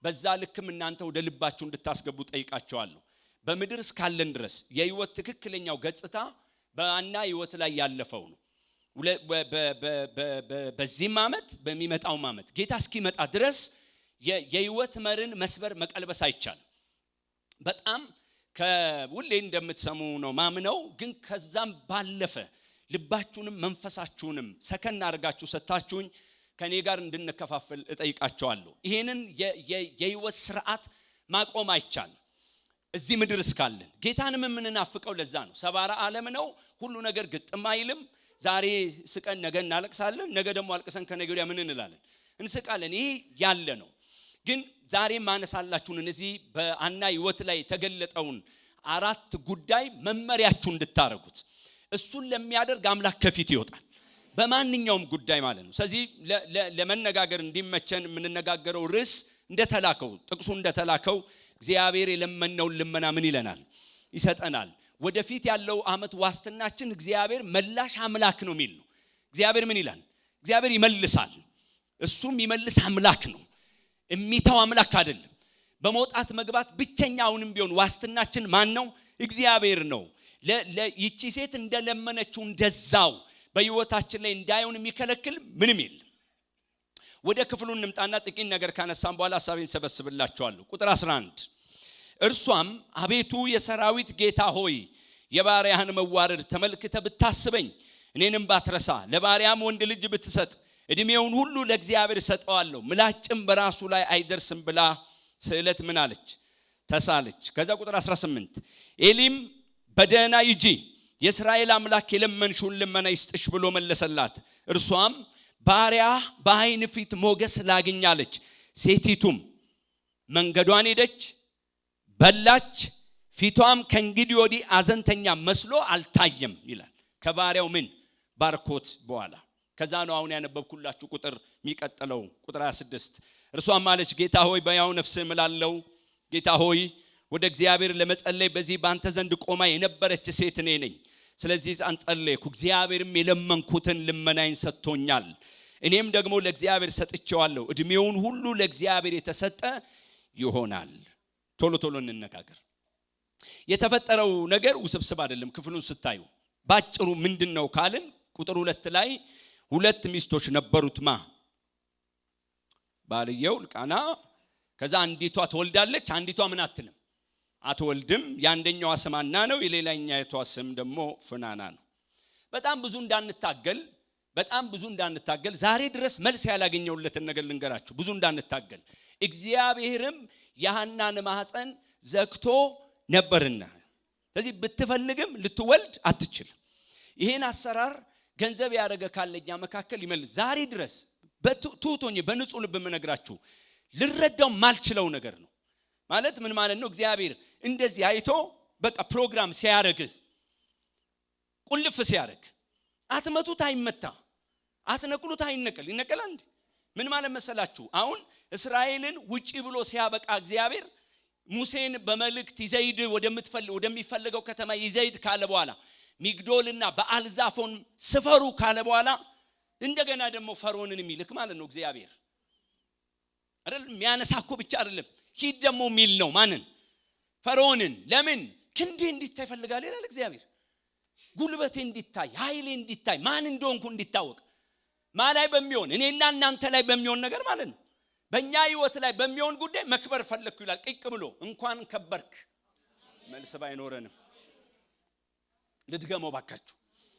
በዛ ልክም እናንተ ወደ ልባችሁ እንድታስገቡ ጠይቃቸዋለሁ። በምድር እስካለን ድረስ የህይወት ትክክለኛው ገጽታ በአና ህይወት ላይ ያለፈው ነው። በዚህም ዓመት በሚመጣው ዓመት ጌታ እስኪመጣ ድረስ የህይወት መርን መስበር መቀልበስ አይቻልም። በጣም ከሁሌ እንደምትሰሙ ነው ማምነው። ግን ከዛም ባለፈ ልባችሁንም መንፈሳችሁንም ሰከን አድርጋችሁ ሰጣችሁኝ ከኔ ጋር እንድንከፋፈል እጠይቃቸዋለሁ። ይሄንን የህይወት ስርዓት ማቆም አይቻልም። እዚህ ምድር እስካለን ጌታንም የምንናፍቀው ለዛ ነው። ሰባራ ዓለም ነው። ሁሉ ነገር ግጥም አይልም። ዛሬ ስቀን ነገ እናለቅሳለን፣ ነገ ደግሞ አልቅሰን ከነገ ወዲያ ምን እንላለን? እንስቃለን። ይሄ ያለ ነው። ግን ዛሬ ማነሳላችሁን እነዚህ በአና ህይወት ላይ የተገለጠውን 4 ጉዳይ መመሪያችሁ እንድታረጉት። እሱን ለሚያደርግ አምላክ ከፊት ይወጣል በማንኛውም ጉዳይ ማለት ነው። ስለዚህ ለመነጋገር እንዲመቸን የምንነጋገረው ርዕስ እንደተላከው ጥቅሱ እንደተላከው እግዚአብሔር የለመነውን ልመና ምን ይለናል? ይሰጠናል። ወደፊት ያለው ዓመት ዋስትናችን እግዚአብሔር መላሽ አምላክ ነው የሚል ነው። እግዚአብሔር ምን ይላል? እግዚአብሔር ይመልሳል። እሱም ይመልስ አምላክ ነው። የሚተው አምላክ አይደለም። በመውጣት መግባት ብቸኛውንም ቢሆን ዋስትናችን ማን ነው? እግዚአብሔር ነው። ለይቺ ሴት እንደለመነችው እንደዛው በህይወታችን ላይ እንዳይሆን የሚከለክል ምንም የለም። ወደ ክፍሉ እንምጣና ጥቂት ነገር ካነሳን በኋላ ሐሳቤን ሰበስብላችኋለሁ። ቁጥር 11 እርሷም አቤቱ የሰራዊት ጌታ ሆይ የባሪያህን መዋረድ ተመልክተ ብታስበኝ እኔንም ባትረሳ ለባሪያም ወንድ ልጅ ብትሰጥ እድሜውን ሁሉ ለእግዚአብሔር ሰጠዋለሁ ምላጭም በራሱ ላይ አይደርስም ብላ ስዕለት ምን አለች? ተሳለች። ከዛ ቁጥር 18 ኤሊም በደህና ይጂ የእስራኤል አምላክ የለመንሽውን ልመና ይስጥሽ ብሎ መለሰላት። እርሷም ባሪያ በዓይን ፊት ሞገስ ላግኛለች። ሴቲቱም መንገዷን ሄደች፣ በላች፣ ፊቷም ከእንግዲህ ወዲህ አዘንተኛ መስሎ አልታየም ይላል። ከባሪያው ምን ባርኮት በኋላ ከዛ ነው አሁን ያነበብኩላችሁ ቁጥር የሚቀጥለው ቁጥር 26 እርሷም ማለች ጌታ ሆይ በያው ነፍስ እምላለሁ ጌታ ሆይ ወደ እግዚአብሔር ለመጸለይ በዚህ ባንተ ዘንድ ቆማ የነበረች ሴት እኔ ነኝ። ስለዚህ ጸለይኩ፣ እግዚአብሔርም የለመንኩትን ልመናዬን ሰጥቶኛል። እኔም ደግሞ ለእግዚአብሔር ሰጥቼዋለሁ። እድሜውን ሁሉ ለእግዚአብሔር የተሰጠ ይሆናል። ቶሎ ቶሎ እንነጋገር። የተፈጠረው ነገር ውስብስብ አይደለም። ክፍሉን ስታዩ ባጭሩ ምንድነው ካልን ቁጥር 2 ላይ 2 ሚስቶች ነበሩት። ባልየው ልቃና። ከዛ አንዲቷ ትወልዳለች፣ አንዲቷ ምን አትልም አትወልድም። ያንደኛዋ ስም ሐና ነው፣ የሌላኛይቷ ስም ደግሞ ፍናና ነው። በጣም ብዙ እንዳንታገል ዛሬ ድረስ መልስ ያላገኘውለትን ነገር ልንገራችሁ። ብዙ እንዳንታገል እግዚአብሔርም የሐናን ማህፀን ዘግቶ ነበርና ስለዚህ ብትፈልግም ልትወልድ አትችልም። ይሄን አሰራር ገንዘብ ያደረገ ካለኛ መካከል ይመልስ። ዛሬ ድረስ በትውቶኝ በንጹህ ልብ የምነግራችሁ ልረዳው ማልችለው ነገር ነው። ማለት ምን ማለት ነው? እግዚአብሔር እንደዚህ አይቶ በቃ ፕሮግራም ሲያረግ ቁልፍ ሲያረግ አትመቱት አይመታ፣ አትነቅሉት አይነቀል። ይነቀላል እንዴ? ምን ማለት መሰላችሁ? አሁን እስራኤልን ውጪ ብሎ ሲያበቃ እግዚአብሔር ሙሴን በመልእክት ይዘይድ ወደሚፈልገው ከተማ ይዘይድ ካለ በኋላ ሚግዶልና በአልዛፎን ስፈሩ ካለ በኋላ እንደገና ደግሞ ፈርዖንን የሚልክ ማለት ነው እግዚአብሔር አይደል? የሚያነሳኮ ብቻ አይደለም ሂድ ደግሞ የሚል ነው። ማንን? ፈርዖንን። ለምን? ክንዴ እንዲታይ ይፈልጋል ይላል እግዚአብሔር። ጉልበቴ እንዲታይ፣ ኃይሌ እንዲታይ፣ ማን እንደሆንኩ እንዲታወቅ። ማላይ በሚሆን እኔና እናንተ ላይ በሚሆን ነገር ማለት ነው። በእኛ ህይወት ላይ በሚሆን ጉዳይ መክበር ፈለግኩ ይላል። ቅቅ ብሎ እንኳን ከበርክ መልስ ባይኖረንም ልድገመው ባካችሁ።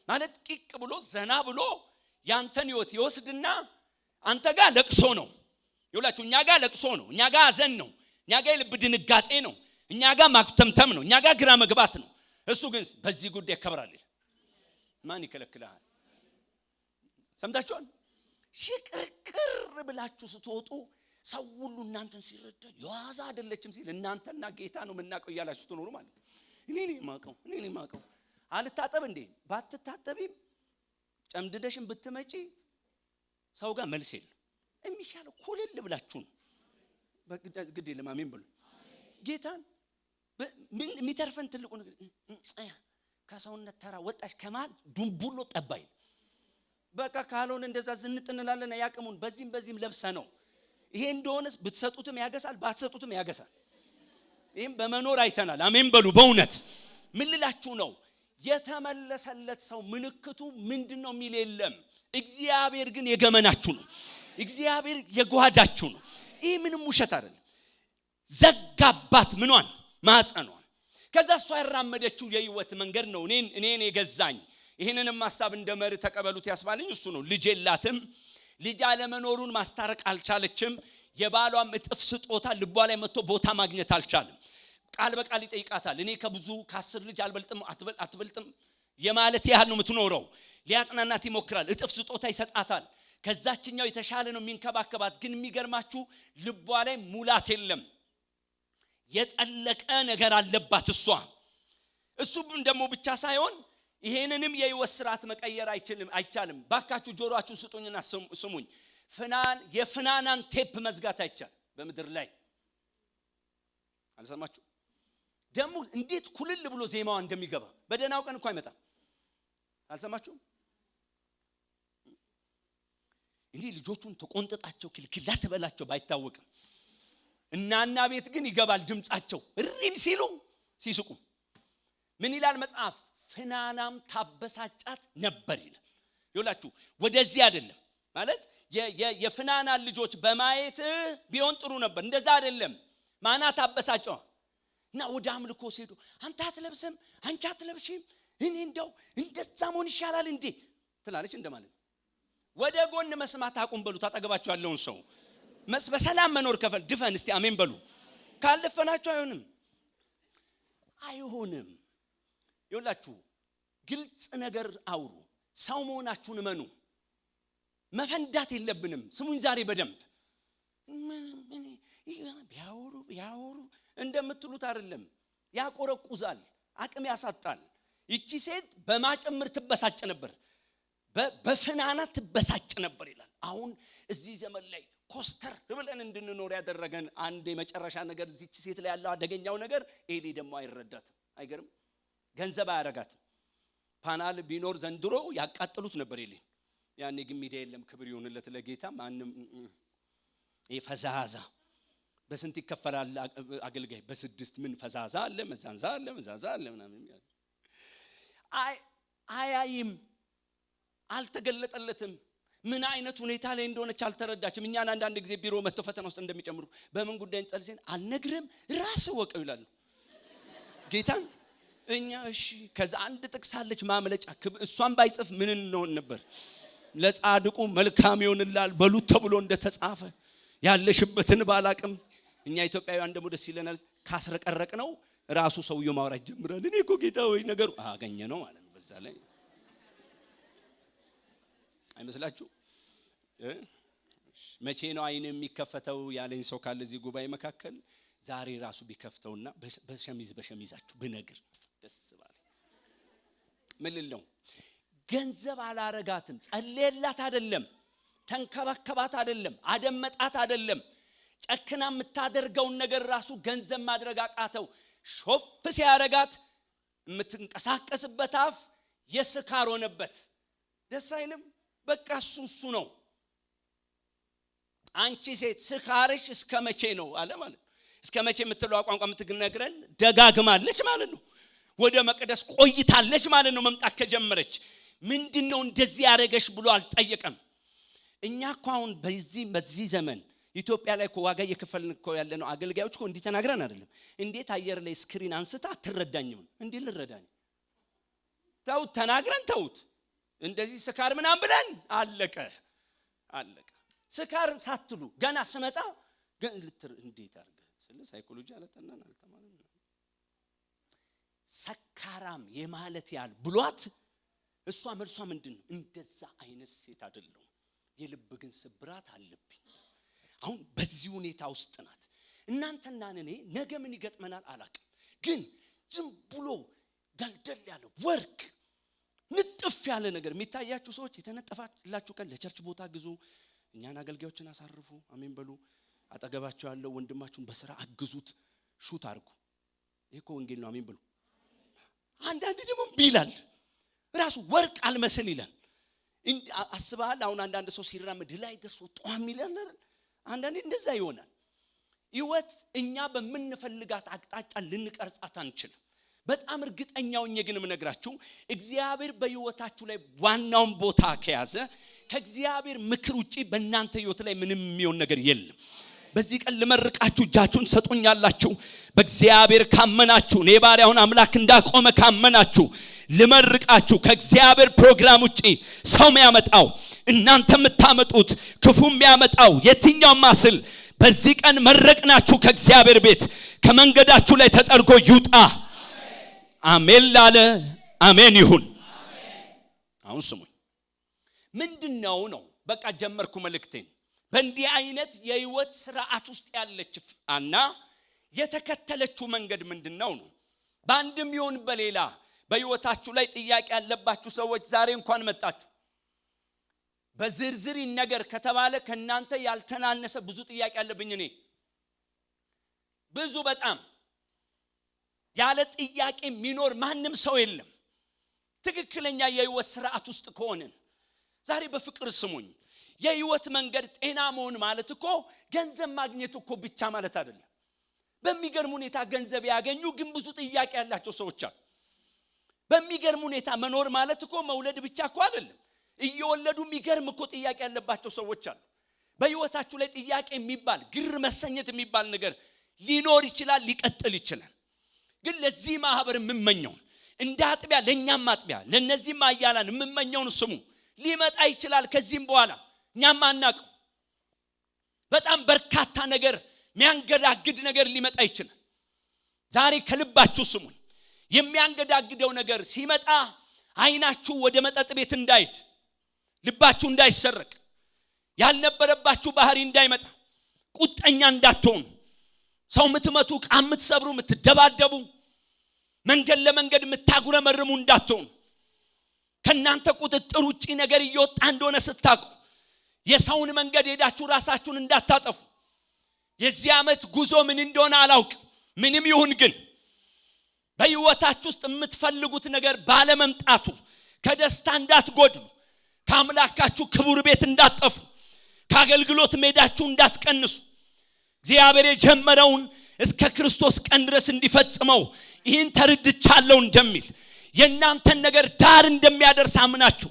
ማለት ቅቅ ብሎ ዘና ብሎ ያንተን ህይወት ይወስድና አንተ ጋር ለቅሶ ነው ይውላችሁ። እኛ ጋር ለቅሶ ነው፣ እኛ ጋር ሐዘን ነው፣ እኛ ጋር ልብ ድንጋጤ ነው፣ እኛ ጋር ማክተምተም ነው፣ እኛ ጋር ግራ መግባት ነው። እሱ ግን በዚህ ጉዳይ ያከብራል። ማን ይከለክላል? ሰምታችኋል? ሽቅርቅር ብላችሁ ስትወጡ ሰው ሁሉ እናንተን ሲረዳ የዋዛ አይደለችም ሲል እናንተና ጌታ ነው የምናውቀው እያላችሁ ስትኖሩ ማለት ነው። እኔ ነኝ ማቀው አልታጠብ እንዴ? ባትታጠቢም ጨምድደሽም ብትመጪ ሰው ጋር መልስ የለም። የሚሻለው ኩልል ብላችሁ ነው። በግድ የለም አሜን ብሉ። ጌታን ምን የሚተርፈን ትልቁ ነገር ከሰውነት ተራ ወጣሽ ከማል ዱምቡሎ ጠባይ በቃ ካልሆነ እንደዛ ዝንጥ እንላለን። ያቅሙን በዚህም ለብሰ ነው ይሄ እንደሆነ ብትሰጡትም ያገሳል ባትሰጡትም ያገሳል። ይሄም በመኖር አይተናል። አሜን በሉ። በእውነት ምን ልላችሁ ነው? የተመለሰለት ሰው ምልክቱ ምንድነው የሚል የለም። እግዚአብሔር ግን የገመናችሁ ነው። እግዚአብሔር የጓዳችሁ ነው። ይሄ ምንም ውሸት አይደለም። ዘጋባት ምኗን ማጸኗን። ከዛ እሷ ያራመደችው የህይወት መንገድ ነው እኔን የገዛኝ። ይሄንንም ሐሳብ እንደመር ተቀበሉት ያስባልኝ እሱ ነው። ልጅ የላትም። ልጅ አለመኖሩን ማስታረቅ አልቻለችም። የባሏም እጥፍ ስጦታ ልቧ ላይ መጥቶ ቦታ ማግኘት አልቻለም። ቃል በቃል ይጠይቃታል። እኔ ከ10 ልጅ አልበልጥም አትበልጥም የማለት ያህል ነው የምትኖረው። ሊያጽናናት ይሞክራል። እጥፍ ስጦታ ይሰጣታል። ከዛችኛው የተሻለ ነው የሚንከባከባት። ግን የሚገርማችሁ ልቧ ላይ ሙላት የለም። የጠለቀ ነገር አለባት እሷ። እሱም ደግሞ ብቻ ሳይሆን ይሄንንም የህይወት ስርዓት መቀየር አይቻልም። ባካችሁ ጆሮአችሁን ስጡኝና ስሙኝ። የፍናናን ቴፕ መዝጋት አይቻል በምድር ላይ። አልሰማችሁ? ደግሞ እንዴት ኩልል ብሎ ዜማዋ እንደሚገባ በደናው ቀን እንኳን አይመጣም። አልሰማችሁ? እንዴ ልጆቹን ተቆንጠጣቸው ክልክላ ተበላቸው ባይታወቅም እናና ቤት ግን ይገባል ድምጻቸው እሪም ሲሉ ሲስቁ። ምን ይላል መጽሐፍ? ፍናናም ታበሳጫት ነበር ይላል። ይውላችሁ ወደዚህ አይደለም ማለት የፍናና ልጆች በማየት ቢሆን ጥሩ ነበር። እንደዛ አይደለም። ማናት አበሳጫው እና ወደ አምልኮ ሲሄዱ አንተ አትለብስም አንቺ አትለብሽም እኔ እንደው እንደዛ መሆን ይሻላል እንዴ ትላለች እንደማለት። ወደ ጎን መስማት አቁም በሉት። አጠገባችሁ ያለውን ሰው በሰላም መኖር ከፈል ድፈን እስቲ አሜን በሉ። ካልፈናችሁ አይሆንም። ይውላችሁ ግልጽ ነገር አውሩ። ሰው መሆናችሁን እመኑ። መፈንዳት የለብንም። ስሙኝ ዛሬ በደንብ ቢያወሩ እንደምትሉት አይደለም። ያቆረቁዛል፣ አቅም ያሳጣል። ይቺ ሴት በማጨምር ትበሳጭ ነበር፣ በፍናና ትበሳጭ ነበር ይላል። አሁን እዚህ ዘመን ላይ ኮስተር ብለን እንድንኖር ያደረገን አንድ የመጨረሻ ነገር እዚች ሴት ላይ ያለው አደገኛው ነገር ኤሊ ደግሞ አይረዳትም። አይገርም? ገንዘብ አያረጋትም። ፓናል ቢኖር ዘንድሮ ያቃጥሉት ነበር ኤሊ። ያኔ ግን ሚዲያ የለም። ክብር ይሁንለት ለጌታ። ማንም ፈዛዛ በስንት ይከፈላል አገልጋይ? በ6 ምን ፈዛዛ አለ መዛንዛ አለ ምናምን አያይም። አልተገለጠለትም። ምን አይነት ሁኔታ ላይ እንደሆነች አልተረዳችም። እኛን አንዳንድ ጊዜ ቢሮ መጥተው ፈተና ውስጥ እንደሚጨምሩ በምን ጉዳይ እንጸልይን አልነግርም ራስ ወቀው ይላሉ ጌታን። እኛ እሺ ከዛ አንድ ጥቅስ አለች ማምለጫ። እሷን ባይጽፍ ምን እንሆን ነበር? ለጻድቁ መልካም ይሆንላል በሉት ተብሎ እንደተጻፈ ያለሽበትን ባላቅም። እኛ ኢትዮጵያውያን ደግሞ ደስ ይለናል። ካስረቀረቅ ነው ራሱ ሰውየው ማውራት ጀምራል። እኔ እኮ ጌታ ወይ ነገሩ አገኘ ነው ማለት ነው። በዛ ላይ አይመስላችሁ? መቼ ነው አይን የሚከፈተው ያለኝ ሰው ካለ እዚህ ጉባኤ መካከል ዛሬ ራሱ ቢከፍተውና በሸሚዛችሁ ብነግር ደስ ባለ። ምን ልለው? ገንዘብ አላረጋትም። ጸለየላት አይደለም፣ ተንከባከባት አይደለም፣ አደመጣት አይደለም። ጨክና የምታደርገውን ነገር ራሱ ገንዘብ ማድረግ አቃተው። ሾፍ ሲያረጋት የምትንቀሳቀስበት አፍ የስካር ሆነበት። ደስ አይልም? በቃ እሱ ነው። አንቺ ሴት ስካርሽ እስከ መቼ ነው አለ ማለት። እስከ መቼ የምትለው ቋንቋ የምትነግረን ደጋግማለች ማለት ነው። ወደ መቅደስ ቆይታለች ማለት ነው። መምጣት ከጀመረች ምንድነው እንደዚህ ያረገሽ ብሎ አልጠየቀም። እኛ እኮ አሁን በዚህ ዘመን ኢትዮጵያ ላይ እኮ ዋጋ እየከፈልን እኮ ያለነው አገልጋዮች እኮ እንዲህ ተናግረን አይደለም። እንዴት አየር ላይ ስክሪን አንስታ አትረዳኝም? እንዴ ልረዳኝ? ተውት፣ ተናግረን ተውት። እንደዚህ ስካር ምናምን ብለን አለቀ። ስካር ሳትሉ ገና ስመጣ እንዴት አርገ ስለ ሳይኮሎጂ አለተናን አልተማረም። ሰካራም የማለት ያህል ብሏት እሷ መልሷ ምንድነው? እንደዛ አይነት ሴት አይደለም፣ የልብ ግን ስብራት አለብኝ። አሁን በዚህ ሁኔታ ውስጥ ናት። እናንተና እኔ ነገ ምን ይገጥመናል አላቅም። ግን ዝም ብሎ ደልደል ያለ ወርቅ ንጥፍ ያለ ነገር የሚታያችሁ ሰዎች የተነጠፋላችሁ ቀን ለቸርች ቦታ ግዙ፣ እኛን አገልጋዮችን አሳርፉ፣ አሜን በሉ። አጠገባችሁ ያለው ወንድማችሁን በስራ አግዙት፣ ሹት አድርጉ። ይሄ እኮ ወንጌል ነው፣ አሜን በሉ። አንዳንድ ደግሞ ቢላል ራሱ ወርቅ አልመስል ይላል። አስበሃል? አሁን አንዳንድ ሰው ሲራመድ ላይ ደርሶ ጧም ይላል። አንዳንዴ እንደዛ ይሆናል። ህይወት እኛ በመንፈልጋት አቅጣጫ ልንቀርጻት አንችልም። በጣም እርግጠኛው ግን ምነግራችሁ እግዚአብሔር በህይወታችሁ ላይ ዋናውን ቦታ ከያዘ ከእግዚአብሔር ምክር ውጪ በእናንተ ህይወት ላይ ምንም የሚሆን ነገር የለም። በዚህ ቀን ልመርቃችሁ እጃችሁን ሰጡኛላችሁ። በእግዚአብሔር ካመናችሁ እኔ ባሪያውን አምላክ እንዳቆመ ካመናችሁ ልመርቃችሁ ከእግዚአብሔር ፕሮግራም ውጪ ሰው የሚያመጣው እናንተ የምታመጡት ክፉ የሚያመጣው የትኛው ማስል በዚህ ቀን መረቅናችሁ ከእግዚአብሔር ቤት ከመንገዳችሁ ላይ ተጠርጎ ይውጣ። አሜን ላለ አሜን ይሁን። አሁን ስሙኝ። ምንድነው ነው በቃ ጀመርኩ መልእክቴን። በእንዲህ አይነት የህይወት ስርዓት ውስጥ ያለች አና የተከተለችው መንገድ ምንድነው ነው? በአንድም ይሁን በሌላ በህይወታችሁ ላይ ጥያቄ ያለባችሁ ሰዎች ዛሬ እንኳን መጣችሁ። በዝርዝር ነገር ከተባለ ከናንተ ያልተናነሰ ብዙ ጥያቄ አለብኝ እኔ ብዙ በጣም ያለ ጥያቄ የሚኖር ማንም ሰው የለም። ትክክለኛ የህይወት ስርዓት ውስጥ ከሆነን ዛሬ በፍቅር ስሙኝ። የህይወት መንገድ ጤና መሆን ማለት እኮ ገንዘብ ማግኘት እኮ ብቻ ማለት አይደለም። በሚገርም ሁኔታ ገንዘብ ያገኙ ግን ብዙ ጥያቄ ያላቸው ሰዎች አሉ። በሚገርም ሁኔታ መኖር ማለት እኮ መውለድ ብቻ እኮ አይደለም። እየወለዱ የሚገርም እኮ ጥያቄ ያለባቸው ሰዎች አሉ። በህይወታችሁ ላይ ጥያቄ የሚባል ግር መሰኘት የሚባል ነገር ሊኖር ይችላል፣ ሊቀጥል ይችላል። ግን ለዚህ ማህበር የምመኘው እንደ አጥቢያ ለኛም አጥቢያ ለነዚህም አያላን የምመኘውን ስሙ። ሊመጣ ይችላል ከዚህም በኋላ እኛም አናውቀው በጣም በርካታ ነገር የሚያንገዳግድ ነገር ሊመጣ ይችላል። ዛሬ ከልባችሁ ስሙኝ። የሚያንገዳግደው ነገር ሲመጣ አይናችሁ ወደ መጠጥ ቤት እንዳይድ፣ ልባችሁ እንዳይሰረቅ፣ ያልነበረባችሁ ባህሪ እንዳይመጣ፣ ቁጠኛ እንዳትሆኑ፣ ሰው ምትመቱ፣ ቃም ምትሰብሩ፣ ምትደባደቡ፣ መንገድ ለመንገድ ምታጉረመርሙ እንዳትሆኑ፣ ከናንተ ቁጥጥር ውጪ ነገር እየወጣ እንደሆነ ስታቁ የሰውን መንገድ ሄዳችሁ ራሳችሁን እንዳታጠፉ። የዚህ ዓመት ጉዞ ምን እንደሆነ አላውቅ። ምንም ይሁን ግን በህይወታችሁ ውስጥ የምትፈልጉት ነገር ባለመምጣቱ ከደስታ እንዳትጎድሉ፣ ከአምላካችሁ ክቡር ቤት እንዳትጠፉ፣ ከአገልግሎት ሜዳችሁ እንዳትቀንሱ፣ እግዚአብሔር የጀመረውን እስከ ክርስቶስ ቀን ድረስ እንዲፈጽመው ይህን ተረድቻለሁ እንደሚል የእናንተን ነገር ዳር እንደሚያደርስ አምናችሁ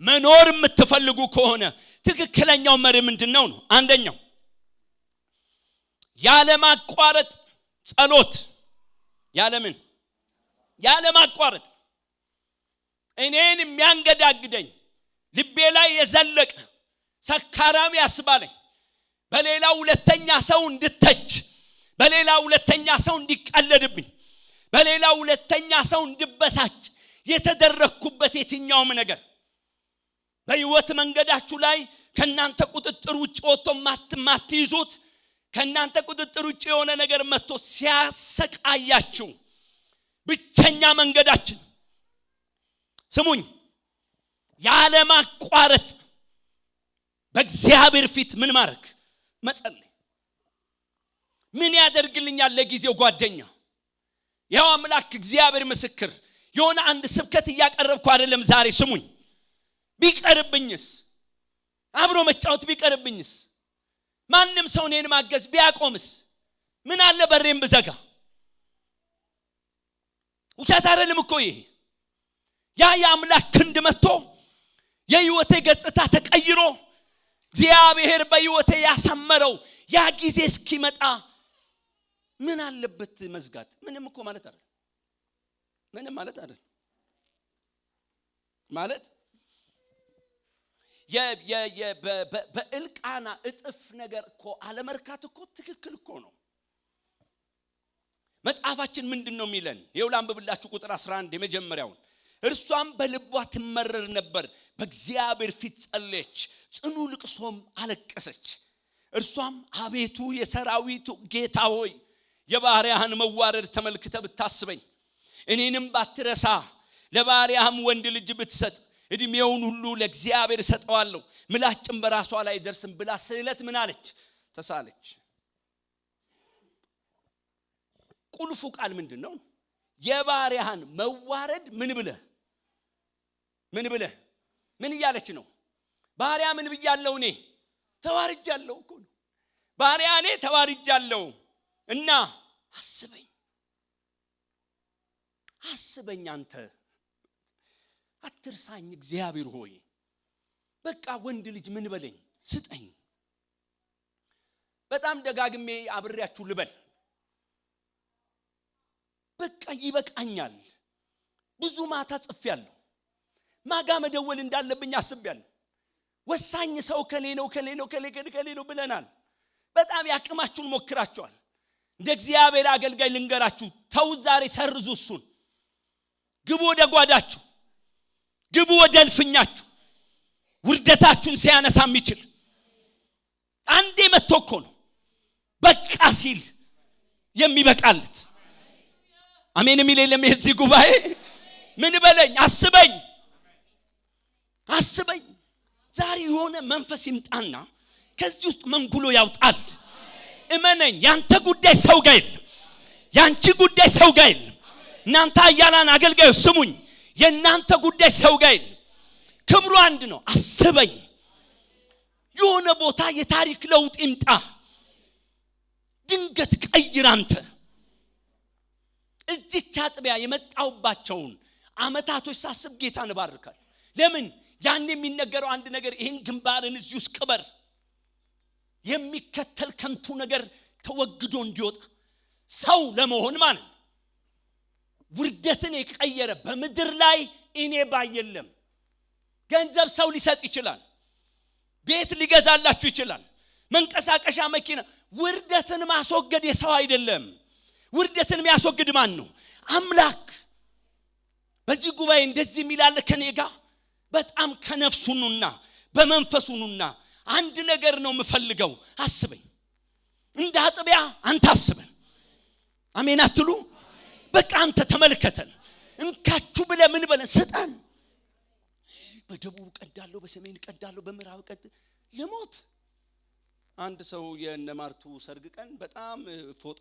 መኖር የምትፈልጉ ከሆነ ትክክለኛው መርህ ምንድነው ነው? አንደኛው ያለማቋረጥ ጸሎት። ያለምን ያለማቋረጥ እኔን የሚያንገዳግደኝ ልቤ ላይ የዘለቀ ሰካራም ያስባለኝ በሌላ ሁለተኛ ሰው እንድተች፣ በሌላ ሁለተኛ ሰው እንዲቀለድብኝ፣ በሌላ ሁለተኛ ሰው እንድበሳጭ የተደረኩበት የትኛውም ነገር በህይወት መንገዳችሁ ላይ ከናንተ ቁጥጥር ውጪ ወጥቶ ማትይዙት ከናንተ ቁጥጥር ውጪ የሆነ ነገር መጥቶ ሲያሰቃያችሁ ብቸኛ መንገዳችን ስሙኝ፣ ያለ ማቋረጥ በእግዚአብሔር ፊት ምን ማድረግ? መጸለይ። ምን ያደርግልኛል ለጊዜው ጓደኛ? ያው አምላክ እግዚአብሔር ምስክር የሆነ አንድ ስብከት እያቀረብኩ አይደለም ዛሬ ስሙኝ። ቢቀርብኝስ? አብሮ መጫወት ቢቀርብኝስ? ማንም ሰው እኔን ማገዝ ቢያቆምስ? ምን አለ በሬን ብዘጋ? ውሸት አይደለም እኮ ይሄ። ያ የአምላክ ክንድ መጥቶ የህይወቴ ገጽታ ተቀይሮ እግዚአብሔር በህይወቴ ያሰመረው ያ ጊዜ እስኪመጣ ምን አለበት መዝጋት? ምንም እኮ ማለት አይደለም። ምንም ማለት አይደለም። ማለት በእልቃና እጥፍ ነገር እኮ አለመርካት እኮ ትክክል እኮ ነው። መጽሐፋችን ምንድነው የሚለን? የውላን በብላችሁ ቁጥር 11 የመጀመሪያውን እርሷም በልቧ ትመረር ነበር፣ በእግዚአብሔር ፊት ጸለየች፣ ጽኑ ልቅሶም አለቀሰች። እርሷም አቤቱ የሰራዊቱ ጌታ ሆይ የባሪያህን መዋረድ ተመልክተ ብታስበኝ፣ እኔንም ባትረሳ፣ ለባሪያህም ወንድ ልጅ ብትሰጥ እድሜውን ሁሉ ለእግዚአብሔር ሰጠዋለሁ፣ ምላጭም በራሷ ላይ ደርስም ብላ ስዕለት ምን አለች? ተሳለች። ቁልፉ ቃል ምንድነው? የባሪያህን መዋረድ ምን ብለ ምን እያለች ነው? ባሪያ ምን ብያለሁ? እኔ ተዋርጃለሁ እኮ ነው። ባሪያ እኔ ተዋርጃለሁ እና አስበኝ አንተ አትርሳኝ እግዚአብሔር ሆይ በቃ ወንድ ልጅ ምን በለኝ ስጠኝ በጣም ደጋግሜ አብሬያችሁ ልበል በቃ ይበቃኛል ብዙ ማታ ጽፌያለሁ ማጋ መደወል እንዳለብኝ አስቤያለሁ ወሳኝ ሰው ከሌ ነው ብለናል በጣም ያቅማችሁን ሞክራችኋል እንደ እግዚአብሔር አገልጋይ ልንገራችሁ ተው ዛሬ ሰርዙ እሱን ግቡ ወደ ጓዳችሁ ግቡ ወደ እልፍኛችሁ ውርደታችሁን ሲያነሳ የሚችል አንዴ መጥቶ ነው በቃ ሲል የሚበቃለት አሜን የሚል የለም እዚህ ጉባኤ ምን በለኝ አስበኝ ዛሬ የሆነ መንፈስ ይምጣና ከዚህ ውስጥ መንጉሎ ያውጣል እመነኝ ያንተ ጉዳይ ሰው ጋር የለም ያንቺ ጉዳይ ሰው ጋር የለም እናንተ አያላን አገልጋዮች ስሙኝ የናንተ ጉዳይ ሰው ጋር የለም ክብሩ አንድ ነው አስበኝ የሆነ ቦታ የታሪክ ለውጥ ይምጣ ድንገት ቀይር አንተ እዚህ ቻጥቢያ የመጣውባቸውን አመታቶች ሳስብ ጌታን ባርካል ለምን ያን የሚነገረው አንድ ነገር ይሄን ግንባርን እዚህ ውስጥ ቅበር የሚከተል ከንቱ ነገር ተወግዶ እንዲወጣ ሰው ለመሆን ማለት ውርደትን የቀየረ በመድር ላይ እኔ ባየለም ገንዘብ ሰው ሊሰጥ ይችላል ቤት ሊገዛላችሁ ይችላል መንቀሳቀሻ መኪና ውርደትን ማስወገድ የሰው አይደለም ውርደትን የሚያስወግድ ማን ነው አምላክ በዚህ ጉባኤ እንደዚህ ሚላለ ከኔጋ በጣም ከነፍሱኑና በመንፈሱኑና አንድ ነገር ነው የምፈልገው አስበኝ እንደ አጥቢያ አንተ አስበን አሜን አትሉ በቃ አንተ ተመልከተን እንካችሁ ብለ ምን በለን ስጠን በደቡብ ቀዳለው በሰሜን ቀዳለው በምዕራብ ቀድ ለሞት አንድ ሰው የነማርቱ ሰርግ ቀን በጣም ፎጣ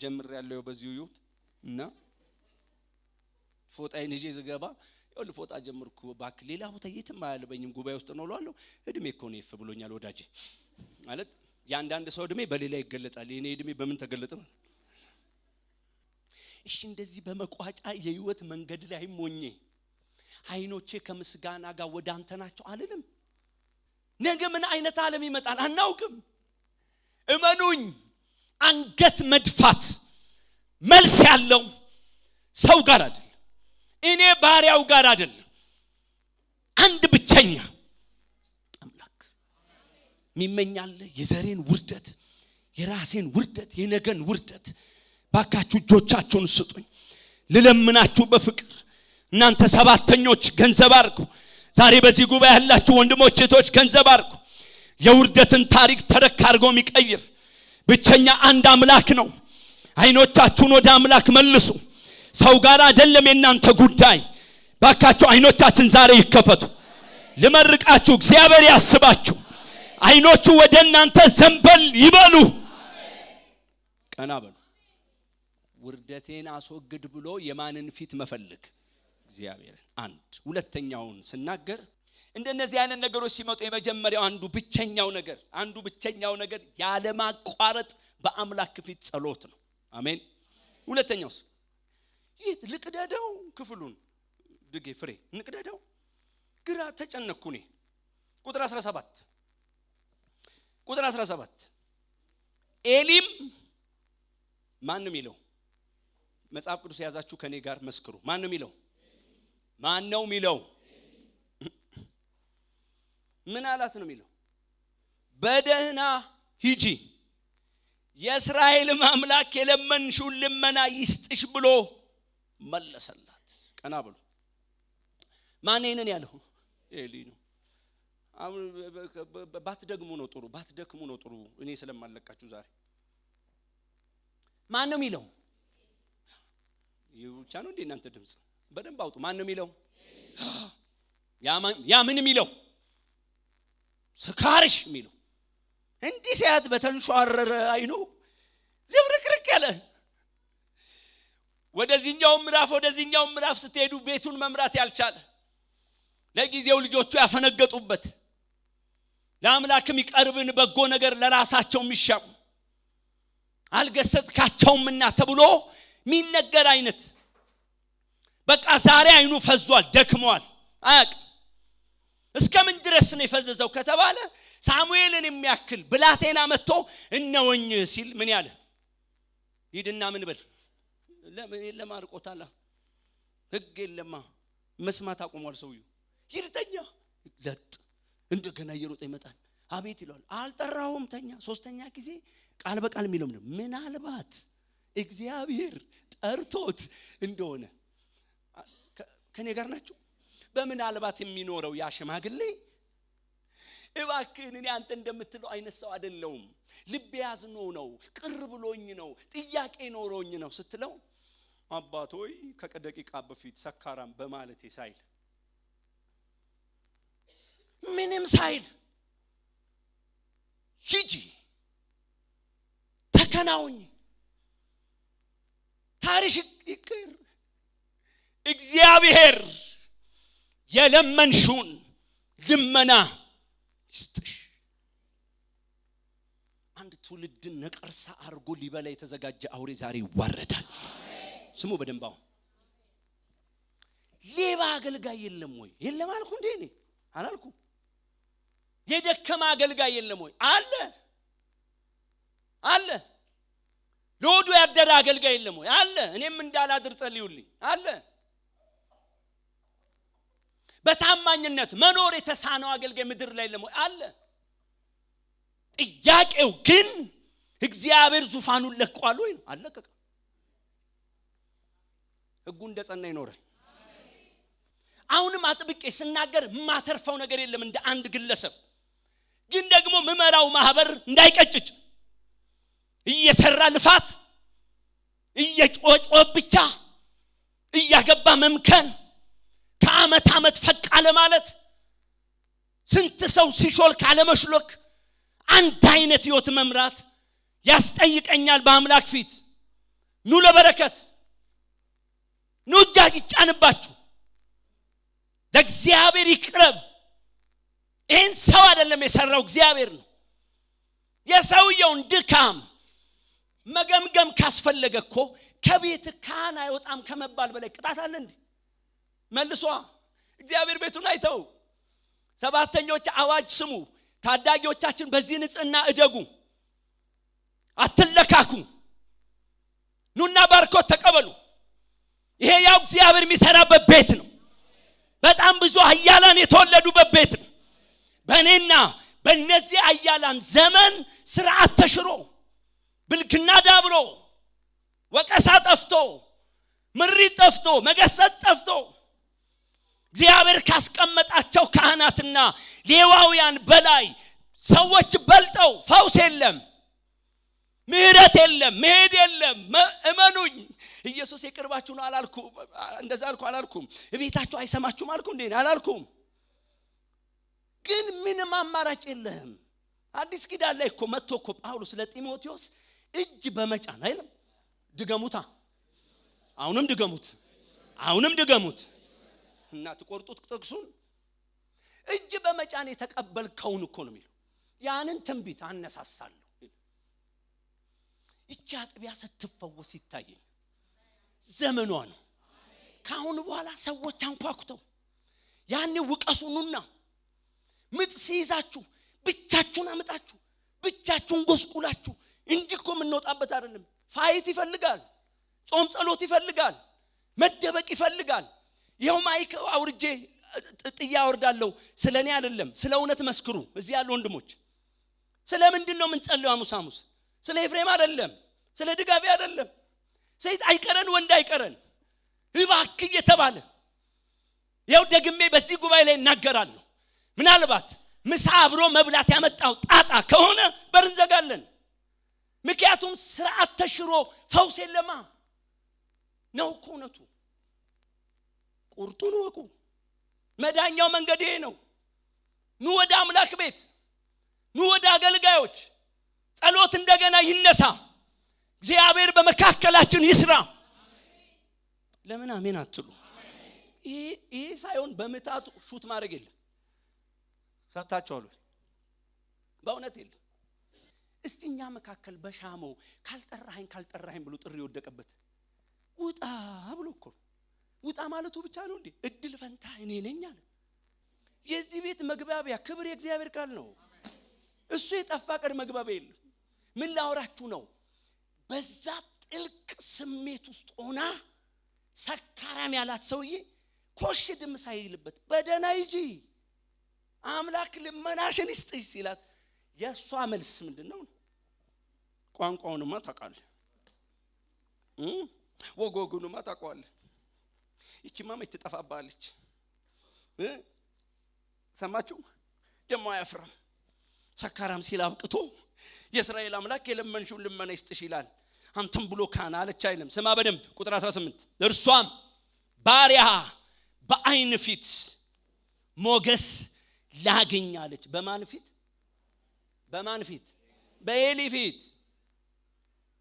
ጀምር ያለው በዚሁ ይሁት እና ፎጣዬን ይዤ ዝገባ ይወል ፎጣ ጀምርኩ ባክ ሌላ ቦታ የትም አያለበኝም ጉባኤ ውስጥ ነው ሏለው እድሜ እኮ ነው ይፈብሎኛል ወዳጄ ማለት ያንዳንድ ሰው እድሜ በሌላ ይገለጣል የኔ እድሜ በምን ተገለጠ እሺ እንደዚህ በመቋጫ የህይወት መንገድ ላይ ሞኜ አይኖቼ ከምስጋና ጋር ወደ አንተ ናቸው አልልም ነገ ምን አይነት ዓለም ይመጣል አናውቅም እመኑኝ አንገት መድፋት መልስ ያለው ሰው ጋር አይደል እኔ ባሪያው ጋር አይደል አንድ ብቸኛ አምላክ ሚመኛል የዘሬን ውርደት የራሴን ውርደት የነገን ውርደት ባካችሁ እጆቻችሁን ስጡኝ ልለምናችሁ በፍቅር እናንተ ሰባተኞች ገንዘብ አርጉ ዛሬ በዚህ ጉባኤ ያላችሁ ወንድሞች እህቶች ገንዘብ አርጉ የውርደትን ታሪክ ተረክ አርጎ የሚቀይር ብቸኛ አንድ አምላክ ነው አይኖቻችሁን ወደ አምላክ መልሱ ሰው ጋር አይደለም የናንተ ጉዳይ ባካችሁ አይኖቻችን ዛሬ ይከፈቱ ለመርቃችሁ እግዚአብሔር ያስባችሁ አይኖቹ ወደ እናንተ ዘንበል ይበሉ ቀና በሉ ውርደቴን አስወግድ ብሎ የማንን ፊት መፈልግ እግዚአብሔር አንድ ሁለተኛውን ስናገር እንደነዚህ አይነት ነገሮች ሲመጡ የመጀመሪያው አንዱ ብቸኛው ነገር ያለ ማቋረጥ በአምላክ ፊት ጸሎት ነው አሜን ሁለተኛውስ ይት ልቅደደው ክፍሉን ድጌ ፍሬ ንቅደደው ግራ ተጨነኩኝ ቁጥር 17 ኤሊም ማንንም ይለው መጽሐፍ ቅዱስ ያዛችሁ ከኔ ጋር መስክሩ ማንንም ይለው ማን ነው ሚለው ምን አላት ነው ሚለው በደህና ሂጂ የእስራኤል አምላክ የለመንሽው ልመና ይስጥሽ ብሎ መለሰላት ቀና ብሎ ማንነን ያለው ኤሊ ነው ባትደግሙ ነው ጥሩ እኔ ስለማለቃችሁ ዛሬ ማን ነው ሚለው ይውቻ ነው እንዴ እናንተ ድምጽ በደንብ አውጡ ማን ነው ሚለው ያ ምን ሚለው ስካርሽ ሚለው እንዲህ ሲያት በተንሿረረ አይኑ ዝብርቅርቅ ያለ ወደዚህኛው ምዕራፍ ስትሄዱ ቤቱን መምራት ያልቻለ ለጊዜው ልጆቹ ያፈነገጡበት ለአምላክም ይቀርብን በጎ ነገር ለራሳቸው የሚሻሙ አልገሰጽካቸውምና ተብሎ ሚነገር አይነት በቃ ዛሬ አይኑ ፈዟል ደክሟል አቅ እስከምን ድረስ ነው የፈዘዘው ከተባለ ሳሙኤልን የሚያክል ብላቴና መጥቶ እነወኝ ሲል ምን ያለ ሂድና ምን በል ለምን አርቆታላ ህግ የለማ መስማት አቆሟል ሰውየው ይርተኛ ለጥ እንደገና እየሮጠ ይመጣል አቤት ይላል አልጠራውም ተኛ ሶስተኛ ጊዜ ቃል በቃል የሚለው ምን አልባት እግዚአብሔር ጠርቶት እንደሆነ ከኔ ጋር ናችሁ በምን አልባት የሚኖረው ያ ሽማግሌ እባክህን እኔ አንተ እንደምትለው አይነት ሰው አይደለም ልብ ያዝኖ ነው ቅር ብሎኝ ነው ጥያቄ ኖሮኝ ነው ስትለው አባቶይ ከደቂቃ በፊት ሰካራም በማለቴ ሳይል ምንም ሳይል ሂጂ ተከናውኝ ታሪሽ ይቅር እግዚአብሔር የለመንሹን ልመና ይስጥሽ አንድ ትውልድን ነቀርሳ አርጎ ሊበላ የተዘጋጀ አውሬ ዛሬ ይዋረዳል ስሙ በደንባው ሌባ አገልጋይ የለም ወይ የለም አልኩ እንዴ እኔ አላልኩ የደከማ አገልጋይ የለም ወይ አለ ለወዱ ያደረ አገልጋይ የለም ወይ አለ እኔም እንዳላድር ጸልዩልኝ አለ በታማኝነት መኖር የተሳነው አገልጋይ ምድር ላይ የለም ወይ አለ ጥያቄው ግን እግዚአብሔር ዙፋኑን ለቋል ወይ አለቀቀ ህጉ እንደጸና ይኖራል አሁንም አጥብቄ ስናገር ማተርፈው ነገር የለም እንደ አንድ ግለሰብ ግን ደግሞ መመራው ማህበር እንዳይቀጭጭ እየሰራ ልፋት እየጮጮ ብቻ እያገባ መምከን ከአመት አመት ፈቃለ ማለት ስንት ሰው ሲሾል ካለ መሽሎክ አንድ አይነት ህይወት መምራት ያስጠይቀኛል በአምላክ ፊት ኑ ለበረከት ኑ ጃጅ ጫንባችሁ ለእግዚአብሔር ይቅረብ ይህን ሰው አይደለም የሰራው እግዚአብሔር ነው የሰውየውን ድካም መገምገም ካስፈለገ እኮ ከቤት ካህን አይወጣም ከመባል በላይ ቅጣት አለ እንዴ መልሷ እግዚአብሔር ቤቱን አይተው ሰባተኞች አዋጅ ስሙ ታዳጊዎቻችን በዚህ ንጽህና እደጉ አትለካኩ ኑና ባርኮት ተቀበሉ ይሄ ያው እግዚአብሔር የሚሰራበት ቤት ነው በጣም ብዙ አያላን የተወለዱበት ቤት ነው በእኔና በእነዚህ አያላን ዘመን ስርዓት ተሽሮ ብልግና ዳብሮ ወቀሳ ጠፍቶ ምሪት ጠፍቶ መገሰጽ ጠፍቶ እግዚአብሔር ካስቀመጣቸው ካህናትና ሌዋውያን በላይ ሰዎች በልጠው ፈውስ የለም ምህረት የለም መሄድ የለም እመኑኝ ኢየሱስ ይቅርባችሁ ነው አላልኩ እንደዛ አላልኩም እቤታችሁ አይሰማችሁም አልኩ እንዴ አላልኩም ግን ምንም አማራጭ የለም አዲስ ኪዳን ላይ እኮ መጥቶ እኮ ጳውሎስ ለጢሞቴዎስ እጅ በመጫን አይደለም ድገሙታ አሁንም ድገሙት እና ተቆርጡት ጥቅሱን እጅ በመጫን የተቀበልከውን እኮ ነው የሚለው ያንን ትንቢት አነሳሳለሁ እቺ አጥቢያ ስትፈወስ ይታየኝ ዘመኗ ነው ካሁን በኋላ ሰዎች አንኳኩተው ያኔ ውቀሱኑና ምጥ ሲይዛችሁ ብቻችሁን አመጣችሁ ብቻችሁን ጎስቁላችሁ እንዲኮ ምንወጣበት አይደለም ፋይት ይፈልጋል ጾም ጸሎት ይፈልጋል መደበቅ ይፈልጋል ይሄው ማይክ አውርጄ ጥያ አወርዳለሁ ስለኔ አይደለም ስለ እውነት መስክሩ እዚህ ያሉ ወንድሞች ስለምንድነው ምን ጸልዩ አሙሳሙስ ስለ ኤፍሬም አይደለም ስለ ድጋፊ አይደለም ሰይጣ አይቀረን ወንድ አይቀረን ይባክ እየተባለ ያው ደግሜ በዚህ ጉባኤ ላይ እናገራለሁ ምናልባት ምሳ አብሮ መብላት ያመጣው ጣጣ ከሆነ በርንዘጋለን ምክንያቱም ስርዓት ተሽሮ ፈውስ የለማ ነው ኮነቱ ቁርጡን ወቁ መዳኛው መንገድ ይሄ ነው ኑ ወደ አምላክ ቤት ኑ ወደ አገልጋዮች ጸሎት እንደገና ይነሳ እግዚአብሔር በመካከላችን ይስራ ለምን አሜን አትሉ ይሄ ሳይሆን በመታቱ ሹት ማድረግ የለም ሰጣቸዋለሁ በእውነት የለም እስቲኛ መካከል በሻመው ካልጠራኸኝ ብሎ ጥሪ ወደቀበት ውጣ ብሎ እኮ ውጣ ማለቱ ብቻ ነው እንዴ? እድል ፈንታ እኔ ነኝ አለ። የዚህ ቤት መግባቢያ ክብር የእግዚአብሔር ቃል ነው። እሱ የጠፋ ቀር መግባቢያ የለም። ምን ላወራችሁ ነው? በዛ ጥልቅ ስሜት ውስጥ ሆና ሰካራም ያላት ሰውዬ ኮሽ ድም ሳይልበት በደና ይጂ አምላክ ልመናሽን ይስጥሽ ሲላት የሷ መልስ ምንድነው? ቋንቋውንማ ታውቃለህ፣ ወጎጉንማ ታውቃለህ፣ ይቺማ መች ትጠፋባለች። ሰማችሁ? ደሞ አያፍርም። ሰካራም ሲል አብቅቶ የእስራኤል አምላክ የለመንሽውን ልመና ይስጥሽ ይላል። አንተም ብሎ ካና አለች አይልም። ስማ በደንብ ቁጥር 18 እርሷም ባሪያ በአይን ፊት ሞገስ ላገኛለች። በማን ፊት? በኤሊ ፊት።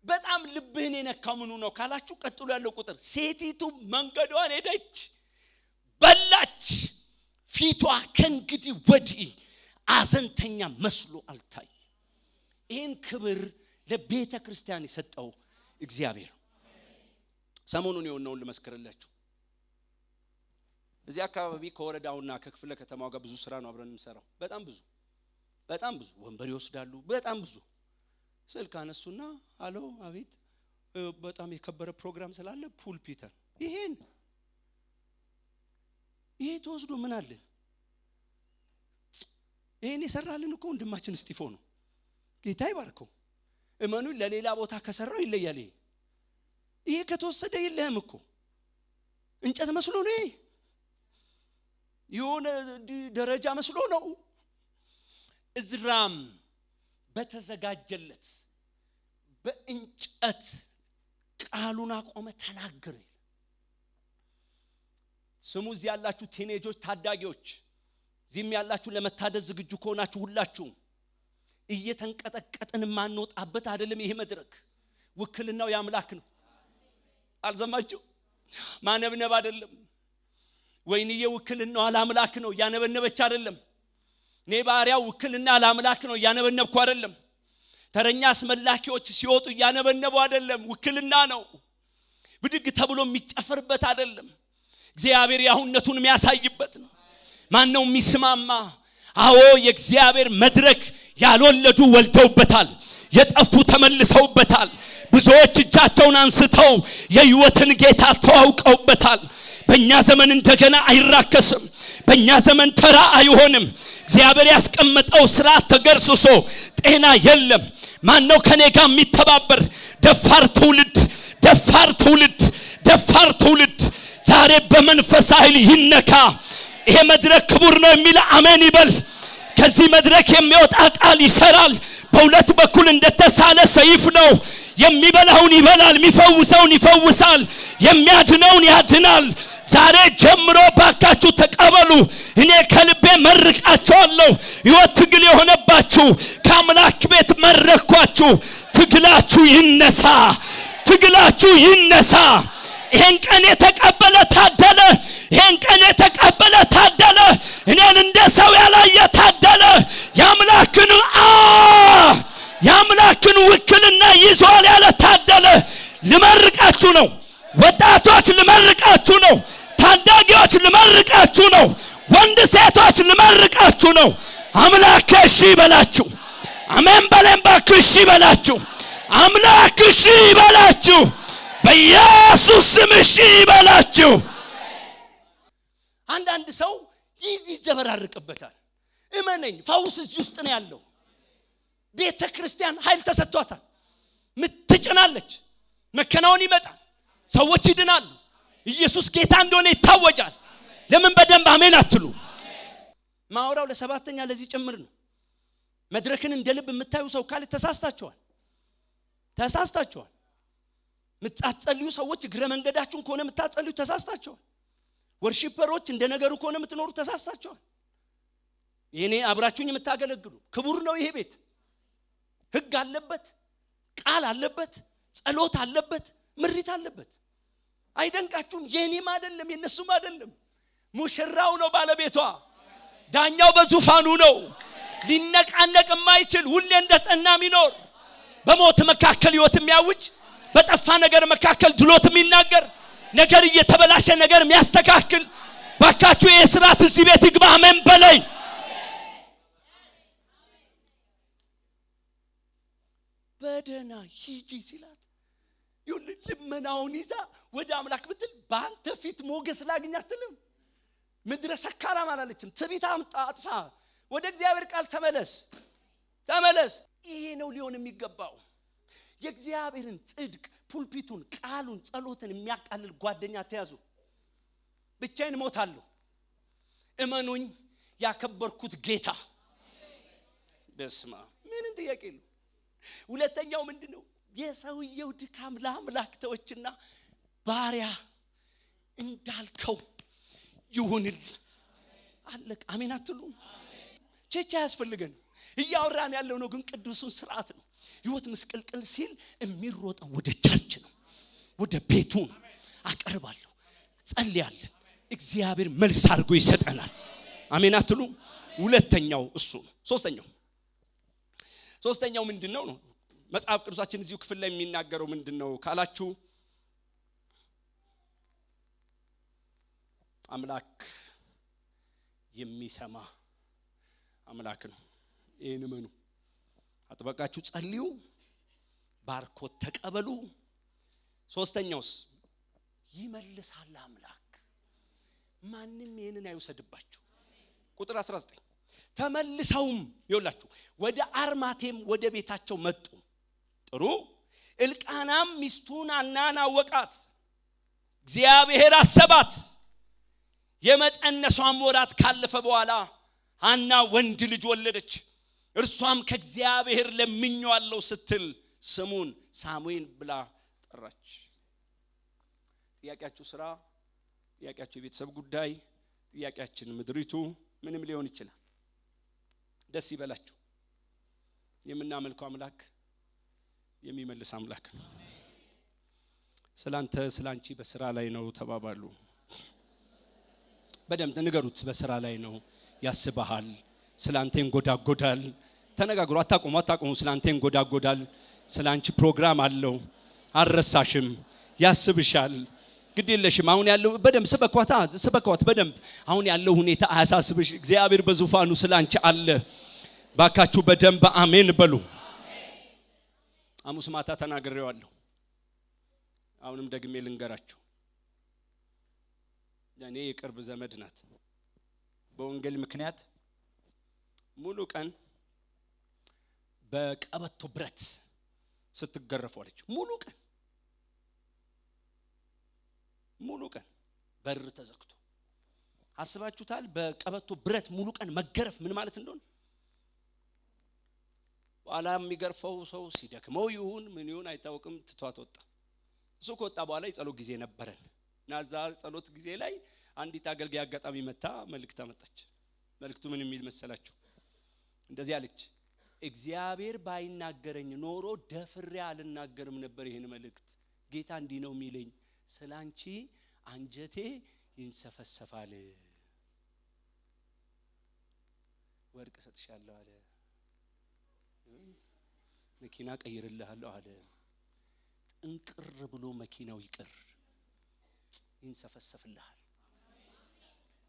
በጣም ልብህን የነካው ምኑ ነው ካላችሁ ቀጥሎ ያለው ቁጥር ሴቲቱ መንገዷን ሄደች በላች፣ ፊቷ ከእንግዲህ ወዲህ አዘንተኛ መስሎ አልታይ። ይህን ክብር ለቤተ ክርስቲያን የሰጠው እግዚአብሔር። ሰሞኑን የሆነውን ልመስክርላችሁ። እዚህ አካባቢ ከወረዳውና ከክፍለ ከተማው ጋር ብዙ ስራ ነው አብረን እንሰራው። በጣም ብዙ ወንበር ይወስዳሉ። በጣም ብዙ ስልክ አነሱና አሎ አቤት፣ በጣም የከበረ ፕሮግራም ስላለ ፑልፒተር ይሄ ተወስዶ ምን አለ? ይሄን ይሰራልን እኮ ወንድማችን እስጢፎ ነው። ጌታ ይባርከው። እመኑ ለሌላ ቦታ ከሰራው ይለያል። ይሄ ከተወሰደ ይለህም እኮ እንጨት መስሎ ነው። የሆነ ደረጃ መስሎ ነው። እዝራም በተዘጋጀለት በእንጨት ቃሉን አቆመ፣ ተናገረ። ስሙ እዚህ ያላችሁ ቲኔጆች፣ ታዳጊዎች እዚህም ያላችሁ ለመታደዝ ዝግጁ ከሆናችሁ ሁላችሁ እየተንቀጠቀጥን ማንወጣበት አይደለም። ይሄ መድረክ ውክልናው ያምላክ ነው። አልሰማችሁ? ማነብነብ አይደለም። ወይንዬ ውክልናው አላምላክ ነው፣ ያነበነበች አይደለም። እኔ ባሪያው ውክልና አላምላክ ነው፣ ያነበነብኩ አይደለም። ተረኛ አስመላኪዎች ሲወጡ ያነበነቡ አይደለም፣ ውክልና ነው። ብድግ ተብሎ የሚጨፈርበት አይደለም። እግዚአብሔር ያሁነቱን የሚያሳይበት ነው። ማን ነው የሚስማማ? አዎ የእግዚአብሔር መድረክ ያልወለዱ ወልደውበታል፣ የጠፉ ተመልሰውበታል። ብዙዎች እጃቸውን አንስተው የሕይወትን ጌታ ተዋውቀውበታል። በእኛ ዘመን እንደገና አይራከስም። በእኛ ዘመን ተራ አይሆንም። እግዚአብሔር ያስቀመጠው ስርዓት ተገርስሶ ጤና የለም። ማን ነው ከኔ ጋር የሚተባበር? ደፋር ትውልድ ዛሬ በመንፈስ ኃይል ይነካ። ይሄ መድረክ ክቡር ነው የሚል አሜን ይበል። ከዚህ መድረክ የሚወጣ ቃል ይሰራል። በሁለት በኩል እንደተሳለ ሰይፍ ነው። የሚበላውን ይበላል፣ የሚፈውሰውን ይፈውሳል፣ የሚያድነውን ያድናል። ዛሬ ጀምሮ ባካችሁ ተቀበሉ። እኔ ከልቤ መርቃችኋለሁ። ሕይወት ትግል የሆነባችሁ ከአምላክ ቤት መረኳችሁ። ትግላችሁ ይነሳ። ይሄን ቀን የተቀበለ ታደለ። እኔን እንደ ሰው ያላየ ታደለ። የአምላክን ውክልና ይዟል ያለ ታደለ። ልመርቃችሁ ነው። ወጣቶች ልመርቃችሁ ነው። ታዳጊዎች ልመርቃችሁ ነው። ወንድ ሴቶች ልመርቃችሁ ነው። አምላክ እሺ ይበላችሁ። አሜን በለን ባክህ። እሺ ይበላችሁ። አምላክ እሺ ይበላችሁ። በኢየሱስ ስም እሺ ይበላችሁ። አንዳንድ ሰው ይዘበራርቅበታል። እመነኝ፣ ፈውስ እዚህ ውስጥ ነው ያለው። ቤተ ክርስቲያን ኃይል ተሰጥቷታል። ምትጭናለች፣ መከናወን ይመጣል፣ ሰዎች ይድናሉ። ኢየሱስ ጌታ እንደሆነ ይታወጃል። ለምን በደንብ አሜን አትሉ? ማውራው ለሰባተኛ ለዚህ ጭምር ነው። መድረክን እንደልብ የምታዩ ሰው ካለ ተሳስታችኋል። ምትጸልዩ ሰዎች እግረ መንገዳችሁን ከሆነ የምታጸልዩ ተሳስታችኋል። ወርሺፐሮች እንደነገሩ ከሆነ የምትኖሩ ተሳስታችኋል። የኔ አብራችሁኝ የምታገለግሉ ክቡር ነው ይሄ ቤት። ሕግ አለበት፣ ቃል አለበት፣ ጸሎት አለበት፣ ምሪት አለበት። አይደንቃችሁም? የኔም አይደለም የነሱም አይደለም። ሙሽራው ነው ባለቤቷ። ዳኛው በዙፋኑ ነው። ሊነቃነቅ የማይችል ሁሌ እንደጸና የሚኖር በሞት መካከል ሕይወት የሚያውጅ በጠፋ ነገር መካከል ድሎት የሚናገር ነገር እየተበላሸ ነገር የሚያስተካክል ባካችሁ የሥራት እዚህ ቤት ይግባ አሜን በለኝ። በደና ሂጂ ሲላት ልመናውን ይዛ ወደ አምላክ ብትል ባንተ ፊት ሞገስ ላግኛትልም ምድረ ሰካራም አላለችም። ትቢት አምጣ አጥፋ ወደ እግዚአብሔር ቃል ተመለስ። ይሄ ነው ሊሆን የሚገባው። የእግዚአብሔርን ጽድቅ ፑልፒቱን ቃሉን ጸሎትን የሚያቃልል ጓደኛ ተያዙ። ብቻዬን ሞታለሁ እመኑኝ ያከበርኩት ጌታ በስማ ምንም ጥያቄ የለው። ሁለተኛው ምንድነው? የሰውየው ድካም ለአምላክ ተወችና ባሪያ እንዳልከው ይሁንል አለቅ። አሜን አትሉም? ቸቻ ያስፈልገን እያወራን ያለው ነው ግን ቅዱሱን ሥርዓት ነው። ሕይወት ምስቅልቅል ሲል የሚሮጠው ወደ ቸርች ነው፣ ወደ ቤቱ ነው። አቀርባለሁ ጸልያለሁ እግዚአብሔር መልስ አድርጎ ይሰጠናል። አሜን አትሉም? ሁለተኛው እሱ ነው። ሶስተኛው ምንድነው ነው? መጽሐፍ ቅዱሳችን እዚሁ ክፍል ላይ የሚናገረው ምንድነው ካላችሁ አምላክ የሚሰማ አምላክ ነው። ይሄን እመኑ። አጥበቃችሁ ጸልዩ፣ ባርኮት ተቀበሉ። ሶስተኛውስ ይመልሳል አምላክ። ማንንም ይሄንን አይወሰድባችሁ። ቁጥር 19 ተመልሰውም ይውላችሁ ወደ አርማቴም ወደ ቤታቸው መጡ። ጥሩ እልቃናም ሚስቱን ሐናን አወቃት፣ እግዚአብሔር አሰባት። የመጸነሷም ወራት ካለፈ በኋላ ሐና ወንድ ልጅ ወለደች። እርሷም ከእግዚአብሔር ለምኜዋለሁ ስትል ስሙን ሳሙኤል ብላ ጠራች። ጥያቄያችሁ ስራ፣ ጥያቄያችሁ የቤተሰብ ጉዳይ፣ ጥያቄያችን ምድሪቱ ምንም ሊሆን ይችላል። ደስ ይበላችሁ። የምናመልከው አምላክ የሚመልስ አምላክ ነው። ስላንተ ስላንቺ በስራ ላይ ነው ተባባሉ። በደምብ ንገሩት። በስራ ላይ ነው፣ ያስበሃል፣ ስላንተ እንጎዳጎዳል። ተነጋግሩ። አታቆሙ። ስላንተ እንጎዳጎዳል። ስላንቺ ፕሮግራም አለው። አረሳሽም፣ ያስብሻል። ግድ የለሽም። አሁን ያለው በደምብ ስበኳት በደምብ። አሁን ያለው ሁኔታ አያሳስብሽ። እግዚአብሔር በዙፋኑ ስላንቺ አለ። ባካችሁ በደምብ አሜን በሉ። ሐሙስ ማታ ተናግሬዋለሁ። አሁንም ደግሜ ልንገራችሁ። ለኔ የቅርብ ዘመድ ናት። በወንጌል ምክንያት ሙሉ ቀን በቀበቶ ብረት ስትገረፋለች። ሙሉ ቀን በር ተዘግቶ አስባችሁታል? በቀበቶ ብረት ሙሉ ቀን መገረፍ ምን ማለት እንደሆነ። በኋላ የሚገርፈው ሰው ሲደክመው ይሁን ምን ይሁን አይታወቅም፣ ትቷት ወጣ። እሱ ከወጣ በኋላ የጸሎት ጊዜ ነበረን እና እዛ ጸሎት ጊዜ ላይ አንዲት አገልጋይ አጋጣሚ መታ መልእክት አመጣች። መልእክቱ ምን የሚል መሰላችሁ? እንደዚህ አለች። እግዚአብሔር ባይናገረኝ ኖሮ ደፍሬ አልናገርም ነበር ይሄን መልእክት። ጌታ እንዲህ ነው የሚለኝ፣ ስላንቺ አንጀቴ ይንሰፈሰፋል፣ ወርቅ ሰጥሻለሁ አለ፣ መኪና ቀይርልሃለሁ አለ። እንቅር ብሎ መኪናው ይቅር፣ ይንሰፈሰፍልሃል።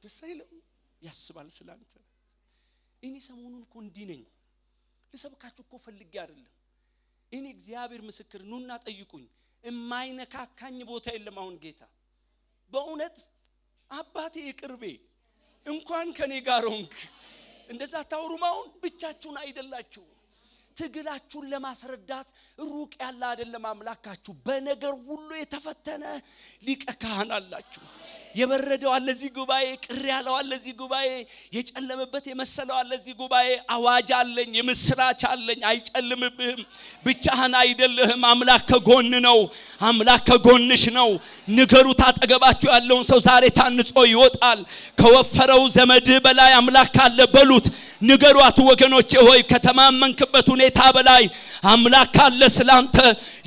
ደስ አይልም? ያስባል ስላንተ። እኔ ሰሞኑን እኮ እንዲህ ነኝ ልሰብካችሁ እኮ ፈልጌ አይደለም። እኔ እግዚአብሔር ምስክር ኑና ጠይቁኝ፣ የማይነካካኝ ቦታ የለም። አሁን ጌታ በእውነት አባቴ ይቅርቤ እንኳን ከኔ ጋር ሆንክ። እንደዛ ታውሩም። አሁን ብቻችሁን አይደላችሁ። ትግላችሁን ለማስረዳት ሩቅ ያለ አይደለም አምላካችሁ። በነገር ሁሉ የተፈተነ ሊቀ ካህን አላችሁ። የበረደው አለ እዚህ ጉባኤ፣ ቅር ያለው አለ እዚህ ጉባኤ፣ የጨለመበት የመሰለው አለ እዚህ ጉባኤ። አዋጅ አለኝ፣ የምስራች አለኝ። አይጨልምብህም፣ ብቻህን አይደለህም። አምላክ ከጎን ነው፣ አምላክ ከጎንሽ ነው። ንገሩት። አጠገባችሁ ያለውን ሰው ዛሬ ታንጾ ይወጣል። ከወፈረው ዘመድ በላይ አምላክ አለ በሉት። ንገሯት ወገኖቼ ሆይ፣ ከተማመንክበት ሁኔታ በላይ አምላክ አለ። ስላንተ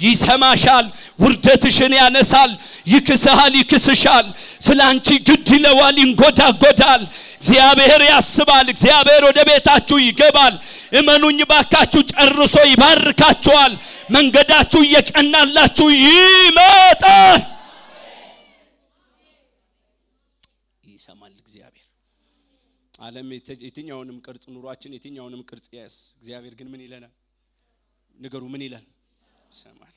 ይሰማሻል፣ ውርደትሽን ያነሳል፣ ይክስሃል፣ ይክስሻል። ስላንቺ ግድ ይለዋል፣ ይንጎዳጎዳል። እግዚአብሔር ያስባል። እግዚአብሔር ወደ ቤታችሁ ይገባል። እመኑኝ ባካችሁ፣ ጨርሶ ይባርካችኋል። መንገዳችሁ እየቀናላችሁ ይመጣል። ይሰማል እግዚአብሔር። ዓለም የትኛውንም ቅርጽ ኑሯችን የትኛውንም ቅርጽ ያስ እግዚአብሔር ግን ምን ይለናል? ነገሩ ምን ይላል? ይሰማል።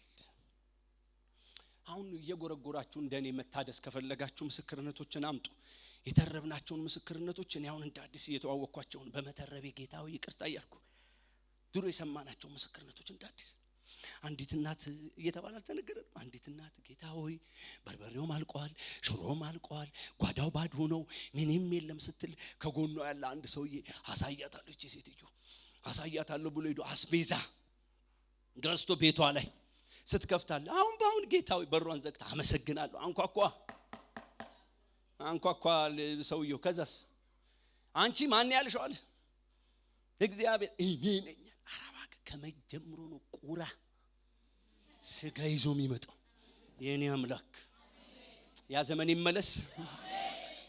አሁን እየጎረጎራችሁ እንደኔ መታደስ ከፈለጋችሁ ምስክርነቶችን አምጡ። የተረብናቸውን ምስክርነቶች እኔ አሁን እንደ አዲስ እየተዋወቅኳቸው በመተረቤ ጌታው ይቅርታ እያልኩ ድሮ የሰማናቸው ምስክርነቶች እንደ አዲስ አንዲት እናት እየተባለ ተነገረን። አንዲት እናት ጌታ ሆይ በርበሬውም አልቋል፣ ሽሮም አልቋል፣ ጓዳው ባዶ ነው፣ ምንም የለም ስትል ከጎኗ ያለ አንድ ሰውዬ አሳያታለሁ። እቺ ሴትዮ አሳያታለሁ ብሎ ሄዶ አስቤዛ ገዝቶ ቤቷ ላይ ስትከፍታለ አሁን ጌታ ሆይ በሯን ዘግታ አመሰግናለሁ አንኳኳ ሰውየው። ከዛስ አንቺ ማን ያልሽው አለ። እግዚአብሔር እኔ ነኝ። አራባክ ከመጀመሩ ነው ቁራ ስጋ ይዞ የሚመጣው የኔ አምላክ። ያ ዘመን ይመለስ።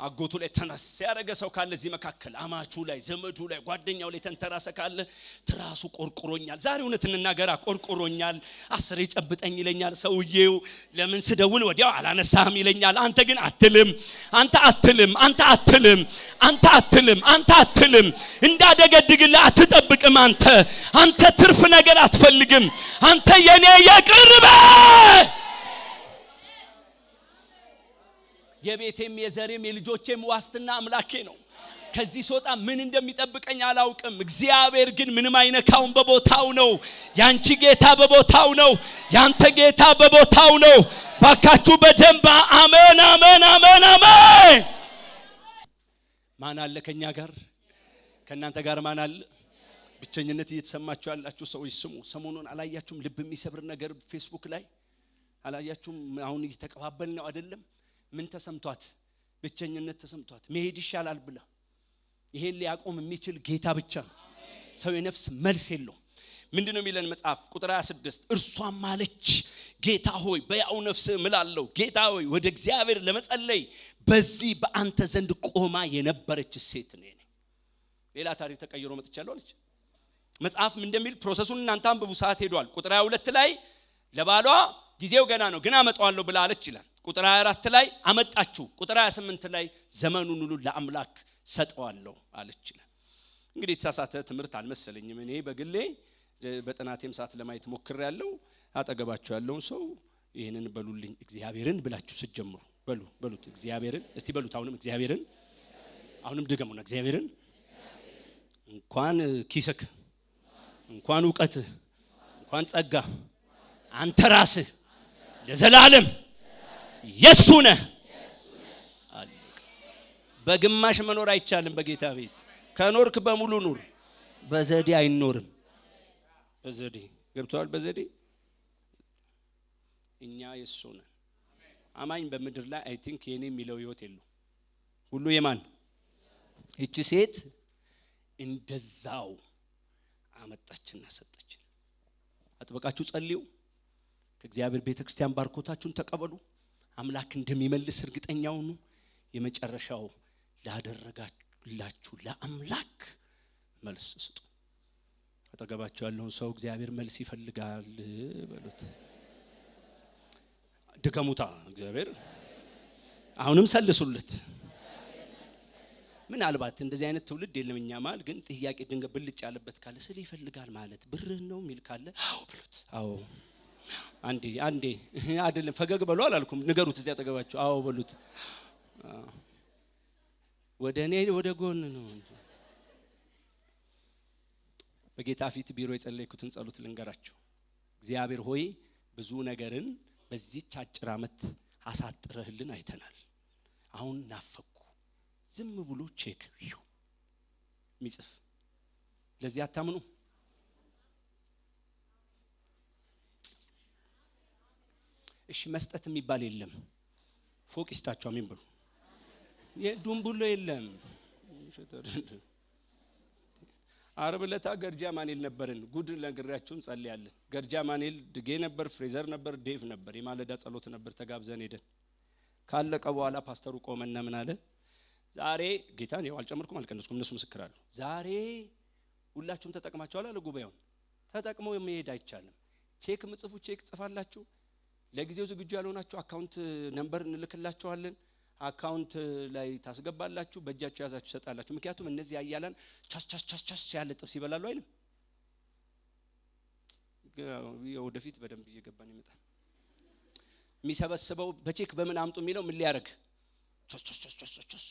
አጎቱ ላይ ተነስ ያረገ ሰው ካለ እዚህ መካከል አማቹ ላይ ዘመዱ ላይ ጓደኛው ላይ ተንተራሰ ካለ ትራሱ ቆርቆሮኛል። ዛሬ እውነት እንናገራ፣ ቆርቆሮኛል። አስሬ ጨብጠኝ ይለኛል ሰውዬው። ለምን ስደውል ወዲያው አላነሳህም ይለኛል። አንተ ግን አንተ አትልም እንዳደገድግልህ አትጠብቅም። አንተ ትርፍ ነገር አትፈልግም። አንተ የኔ የቅርብ የቤቴም የዘሬም የልጆቼም ዋስትና አምላኬ ነው። ከዚህ ሶጣ ምን እንደሚጠብቀኝ አላውቅም። እግዚአብሔር ግን ምንም አይነካውም። በቦታው ነው። ያንቺ ጌታ በቦታው ነው። ያንተ ጌታ በቦታው ነው። ባካችሁ በደንብ አሜን አሜን አሜን አሜን። ማን አለ ከኛ ጋር? ከናንተ ጋር ማን አለ? ብቸኝነት እየተሰማችሁ ያላችሁ ሰዎች ስሙ። ሰሞኑን አላያችሁም? ልብ የሚሰብር ነገር ፌስቡክ ላይ አላያችሁም? አሁን እየተቀባበልን ነው አይደለም? ምን ተሰምቷት? ብቸኝነት ተሰምቷት መሄድ ይሻላል ብላ። ይሄን ሊያቆም የሚችል ጌታ ብቻ ነው። ሰው የነፍስ መልስ የለው። ምንድነው የሚለን መጽሐፍ? ቁጥር 26 እርሷም ማለች ጌታ ሆይ በያው ነፍስ እምላለሁ፣ ጌታ ሆይ ወደ እግዚአብሔር ለመጸለይ በዚህ በአንተ ዘንድ ቆማ የነበረች ሴት ነኝ። ሌላ ታሪክ ተቀይሮ መጥቻለሁ አለች። መጽሐፍ ምን እንደሚል ፕሮሰሱን እናንተ አንብቡ፣ ሰዓት ሄዷል። ቁጥር 22 ላይ ለባሏ ጊዜው ገና ነው ግን አመጣዋለሁ ብላ አለች ይላል። ቁጥር 24 ላይ አመጣችሁ። ቁጥር 28 ላይ ዘመኑን ሁሉ ለአምላክ ሰጠዋለሁ አለች ይላል። እንግዲህ የተሳሳተ ትምህርት አልመሰለኝም። እኔ በግሌ በጥናቴም ሰዓት ለማየት ሞክሬያለሁ። አጠገባችሁ ያለውን ሰው ይሄንን በሉልኝ፣ እግዚአብሔርን ብላችሁ ስትጀምሩ በሉት እግዚአብሔርን። እስቲ በሉት አሁንም እግዚአብሔርን። አሁንም ድገሙና እግዚአብሔርን። እንኳን ኪስክ፣ እንኳን ዕውቀት፣ እንኳን ጸጋ፣ አንተ ራስህ ለዘላለም የሱ ነህ። በግማሽ መኖር አይቻልም። በጌታ ቤት ከኖርክ በሙሉ ኑር። በዘዴ አይኖርም። በዘዴ ገብቷል። በዘዴ እኛ የሱ ነን። አማኝ በምድር ላይ አይ ቲንክ የኔ የሚለው ህይወት የለው። ሁሉ የማን? እቺ ሴት እንደዛው አመጣችና ሰጠች። አጥበቃችሁ ጸልዩ። ከእግዚአብሔር ቤተክርስቲያን ባርኮታችሁን ተቀበሉ። አምላክ እንደሚመልስ እርግጠኛው ነው። የመጨረሻው ላደረጋላችሁ ለአምላክ መልስ ስጡ። አጠገባችሁ ያለውን ሰው እግዚአብሔር መልስ ይፈልጋል በሉት። ድከሙታ እግዚአብሔር አሁንም ሰልሱለት። ምናልባት እንደዚህ አይነት ትውልድ የለምኛ ማለት ግን ጥያቄ ድንገት ብልጭ ያለበት ካለ ስለ ይፈልጋል ማለት ብርህ ነው የሚል ካለ አዎ በሉት። አዎ አንዴ አይደለም ፈገግ በሉ አላልኩም። ንገሩት እዚያ አጠገባችሁ አዎ በሉት። ወደኔ ወደ ጎን ነው። በጌታ ፊት ቢሮ የጸለይኩትን ጸሎት ልንገራችሁ። እግዚአብሔር ሆይ ብዙ ነገርን በዚህች አጭር ዓመት አሳጥረህልን አይተናል። አሁን ናፈኩ። ዝም ብሎ ቼክ ሚጽፍ ለዚህ አታምኑ? እሺ መስጠት የሚባል የለም። ፎቅ ይስጣችሁ አሜን በሉ። የዱምቡሎ የለም። ዓርብ ዕለት ገርጃ ማኔል ነበርን። ጉድ ለግራችሁን ጸልያለን። ገርጃ ማኔል ድጌ ነበር፣ ፍሬዘር ነበር፣ ዴቭ ነበር። የማለዳ ጸሎት ነበር። ተጋብዘን ሄደን ካለቀ በኋላ ፓስተሩ ቆመና ምን አለ? ዛሬ ጌታን ያው አልጨመርኩም አልቀነስኩም፣ እነሱ ምስክር አሉ። ዛሬ ሁላችሁም ተጠቅማችኋል አለ። ጉባኤውን ተጠቅመው መሄድ አይቻልም። ቼክ ምጽፉ ቼክ ጽፋላችሁ። ለጊዜው ዝግጁ ያልሆናችሁ አካውንት ነምበር እንልክላችኋለን። አካውንት ላይ ታስገባላችሁ፣ በእጃችሁ ያዛችሁ ሰጣላችሁ። ምክንያቱም እነዚህ ያያላን ቻስ ያለ ጥብስ ይበላሉ አይልም። ወደፊት በደንብ እየገባን ይመጣል። የሚሰበስበው በቼክ በምን አምጡ የሚለው ምን ሊያደርግ ቻስ።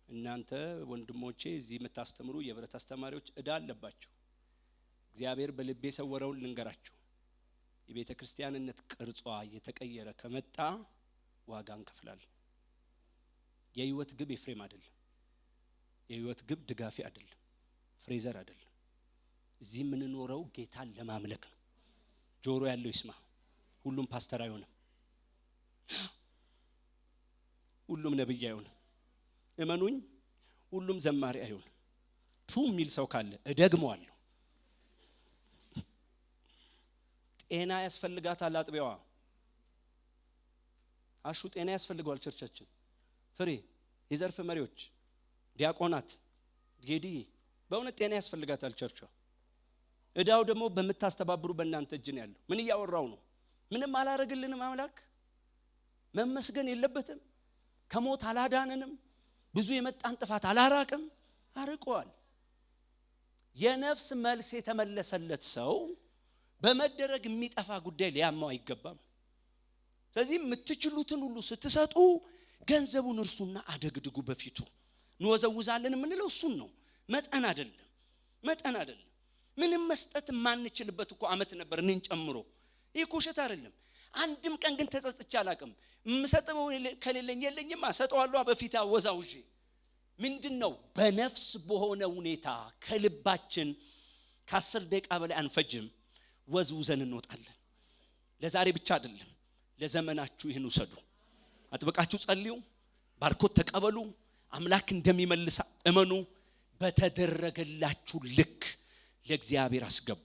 እናንተ ወንድሞቼ እዚህ የምታስተምሩ የብረት አስተማሪዎች እዳ አለባችሁ። እግዚአብሔር በልቤ ሰወረውን ልንገራችሁ። የቤተ ክርስቲያንነት ቅርጿ የተቀየረ ከመጣ ዋጋ እንከፍላለን። የህይወት ግብ ኤፍሬም አይደለም። የህይወት ግብ ድጋፊ አይደለም፣ ፍሬዘር አይደለም። እዚህ የምንኖረው ጌታን ለማምለክ ነው። ጆሮ ያለው ይስማ። ሁሉም ፓስተር አይሆንም፣ ሁሉም ነብይ አይሆንም። እመኑኝ፣ ሁሉም ዘማሪ አይሆንም። የሚል ሰው ካለ እደግመዋለሁ። ጤና ያስፈልጋታል አጥቢያዋ። አሹ ጤና ያስፈልገዋል። ቸርቻችን ፍሬ፣ የዘርፍ መሪዎች፣ ዲያቆናት፣ ጌዲ በእውነት ጤና ያስፈልጋታል ቸርቿ። እዳው ደግሞ በመታስተባብሩ በእናንተ እጅ ነው ያለው። ምን እያወራው ነው? ምንም አላረግልንም አምላክ? መመስገን የለበትም? ከሞት አላዳነንም? ብዙ የመጣን ጥፋት አላራቅም? አርቀዋል። የነፍስ መልስ የተመለሰለት ሰው በመደረግ የሚጠፋ ጉዳይ ሊያማው አይገባም። ስለዚህ የምትችሉትን ሁሉ ስትሰጡ ገንዘቡን እርሱና አደግድጉ በፊቱ። እንወዘውዛለን የምንለው እሱን ነው። መጠን አይደለም። ምንም መስጠት ማንችልበት እኮ አመት ነበር እኔን ጨምሮ። ይሄ ኮሸት አይደለም። አንድም ቀን ግን ተጸጽቼ አላቅም። ምሰጠው ከሌለኝ የለኝማ ሰጠዋለሁ በፊት አወዛውጄ። ምንድነው? በነፍስ በሆነ ሁኔታ ከልባችን ከ10 ደቂቃ በላይ አንፈጅም፣ ወዝውዘን እንወጣለን። ለዛሬ ብቻ አይደለም፣ ለዘመናችሁ ይህን ውሰዱ። አጥብቃችሁ ጸልዩ፣ ባርኮት ተቀበሉ። አምላክ እንደሚመልስ እመኑ። በተደረገላችሁ ልክ ለእግዚአብሔር አስገቡ።